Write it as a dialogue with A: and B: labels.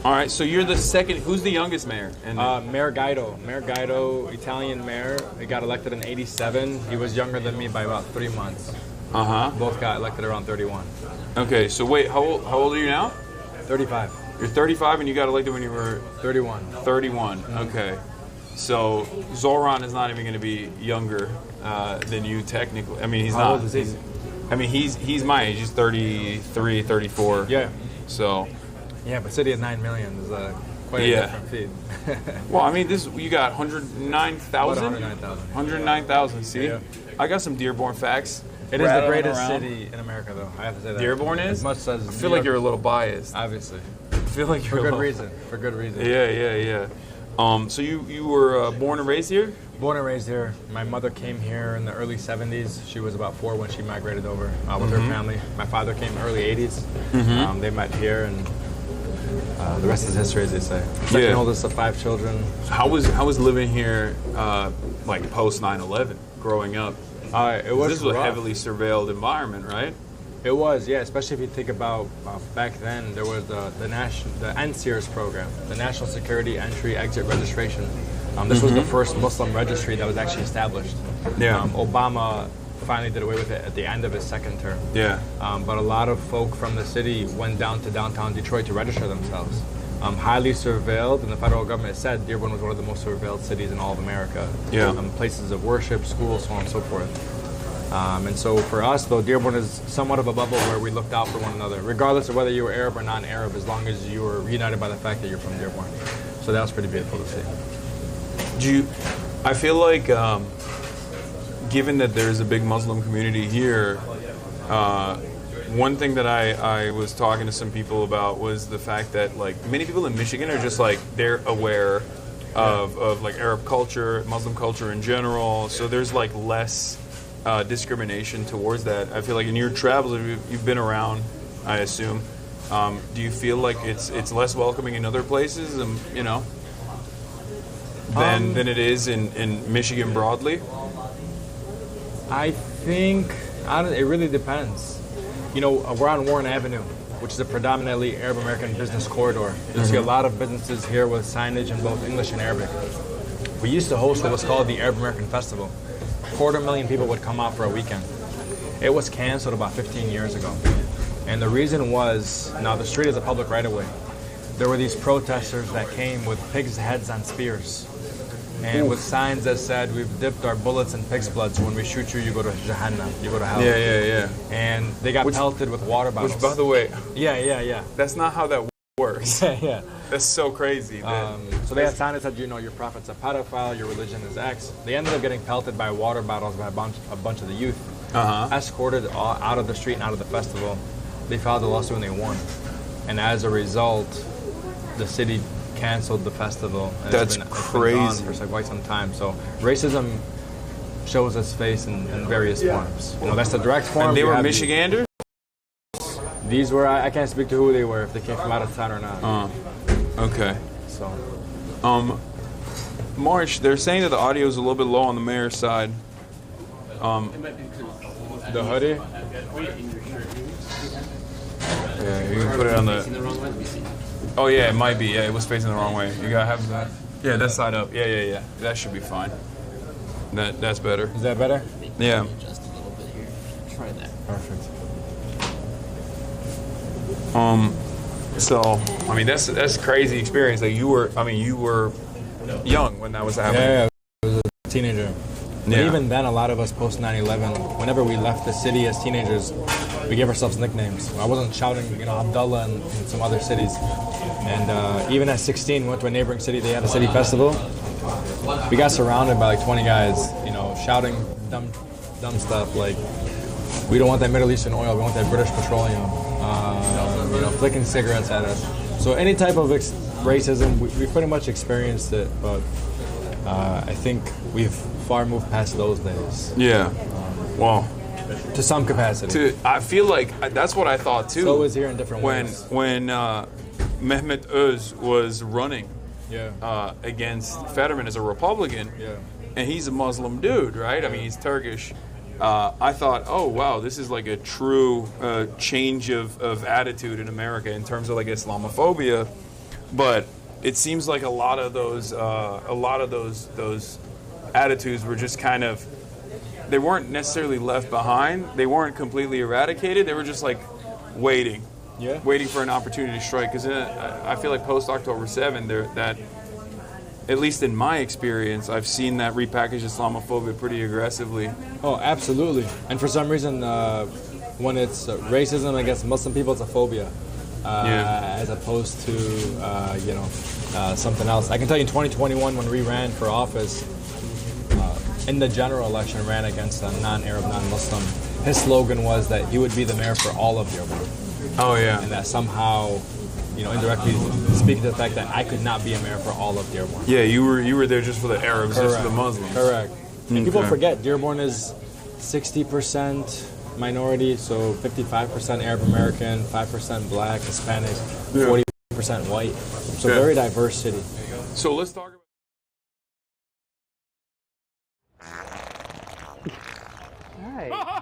A: All right, so you're the second. Who's the youngest mayor? And
B: Mayor Guido. Mayor Guido, Italian mayor. He got elected in '87. He was younger than me by about 3 months. Both got elected around 31.
A: Okay, so wait, how old are you now?
B: 35.
A: You're 35 and you got elected when you were
B: 31.
A: 31. Okay. So Zoran is not even going to be younger than you technically. I mean, he's
B: How
A: not.
B: old is he?
A: I mean, he's my age. He's 33, 34.
B: Yeah.
A: So.
B: Yeah, but city of 9 million is quite a different feed.
A: Well, I mean, you got 109,000?
B: 109,000.
A: 109,000, see?
B: Yeah.
A: I got some Dearborne facts.
B: It is the
A: rattling
B: greatest
A: around.
B: city in America, though. I have to say that.
A: Dearborne is?
B: As much as
A: I feel like you're a little biased.
B: Obviously.
A: I feel like you're
B: For
A: a
B: good
A: little...
B: reason. For good reason.
A: Yeah. So you were born and raised here?
B: Born and raised here. My mother came here in the early 70s. She was about 4 when she migrated over with her family. My father came early 80s. They met here, and the rest is history, as they say. Second oldest of 5 children.
A: How was living here like post 9/11, growing up?
B: It was
A: This was a
B: rough.
A: heavily surveilled environment, right?
B: It was, yeah. Especially if you think about back then, there was the NSEERS program, the National Security Entry Exit Registration. This was the first Muslim registry that was actually established.
A: Yeah.
B: Obama finally did away with it at the end of his second term.
A: Yeah.
B: But a lot of folk from the city went down to downtown Detroit to register themselves. Highly surveilled, and the federal government said Dearborn was one of the most surveilled cities in all of America.
A: Yeah.
B: Places of worship, schools, so on and so forth. And so for us, though, Dearborn is somewhat of a bubble where we looked out for one another, regardless of whether you were Arab or non-Arab, as long as you were united by the fact that you're from Dearborn. So that was pretty beautiful to see.
A: I feel like, given that there's a big Muslim community here, one thing that I was talking to some people about was the fact that like many people in Michigan are just like they're aware of like Arab culture, Muslim culture in general. So there's like less discrimination towards that. I feel like in your travels, you've been around, I assume. Do you feel like it's less welcoming in other places, than it is in Michigan broadly?
B: I think it really depends. We're on Warren Avenue, which is a predominantly Arab American business corridor. You'll see a lot of businesses here with signage in both English and Arabic. We used to host what was called the Arab American Festival. 250,000 people would come out for a weekend. It was canceled about 15 years ago. And the reason was, now the street is a public right-of-way. There were these protesters that came with pigs' heads on spears. And with signs that said, we've dipped our bullets in pig's blood, so when we shoot you, you go to Jahannam, you go to hell.
A: Yeah.
B: And they got pelted with water bottles.
A: Which, by the way,
B: Yeah.
A: that's not how that works.
B: Yeah.
A: That's so crazy.
B: So they had signs that said, your prophet's a pedophile, your religion is X. They ended up getting pelted by water bottles by a bunch of the youth, escorted out of the street and out of the festival. They filed a lawsuit and they won. And as a result, the city canceled the festival. And
A: That's
B: it's been
A: crazy.
B: gone for quite some time. So racism shows its face in various forms. That's the direct form.
A: And they were Michiganders?
B: These were, I can't speak to who they were, if they came from out of town or not.
A: Okay.
B: So,
A: Marsh, they're saying that the audio is a little bit low on the mayor's side.
B: the hoodie?
A: Yeah, you can put it on the... Oh yeah, it might be. Yeah, it was facing the wrong way. You gotta have that. Yeah, that side up. Yeah. That should be fine. That's better.
B: Is that better?
A: Yeah.
C: Just a little bit here. Try that.
B: Perfect.
A: So, I mean, that's crazy experience. Like you were young when that was happening.
B: Yeah, I was a teenager. But
A: Yeah.
B: even then, a lot of us post 9/11, whenever we left the city as teenagers, we gave ourselves nicknames. I wasn't shouting, Abdullah in some other cities. And even at 16, we went to a neighboring city. They had a city festival. We got surrounded by like 20 guys, shouting dumb stuff like, "We don't want that Middle Eastern oil. We want that British petroleum." Flicking cigarettes at us. So any type of racism, we pretty much experienced it. But I think we've far moved past those days.
A: Yeah. Well,
B: to some capacity.
A: I feel like that's what I thought too.
B: So is here in different ways.
A: When Mehmet Öz was running
B: Yeah.
A: against Fetterman as a Republican, and he's a Muslim dude, right? I mean, he's Turkish. I thought, oh wow, this is like a true change of attitude in America in terms of like Islamophobia. but it seems like a lot of those attitudes were just kind of, they weren't necessarily left behind. They weren't completely eradicated. They were just like waiting for an opportunity to strike. Because I feel like post October 7, that, at least in my experience, I've seen that repackaged Islamophobia pretty aggressively.
B: Oh, absolutely. And for some reason, when it's racism against Muslim people, it's a phobia, as opposed to something else. I can tell you in 2021, when we ran for office, in the general election, ran against a non-Arab, non-Muslim. His slogan was that he would be the mayor for all of Dearborne.
A: Oh yeah.
B: And that somehow, indirectly speaking to the fact that I could not be a mayor for all of Dearborne.
A: Yeah, you were there just for the Arabs,
B: Correct.
A: just for the Muslims.
B: Correct. And people forget Dearborne is 60% minority, so 55% Arab American, 5% Black, Hispanic, 40% white. So very diverse city.
A: So let's talk about.
D: All right.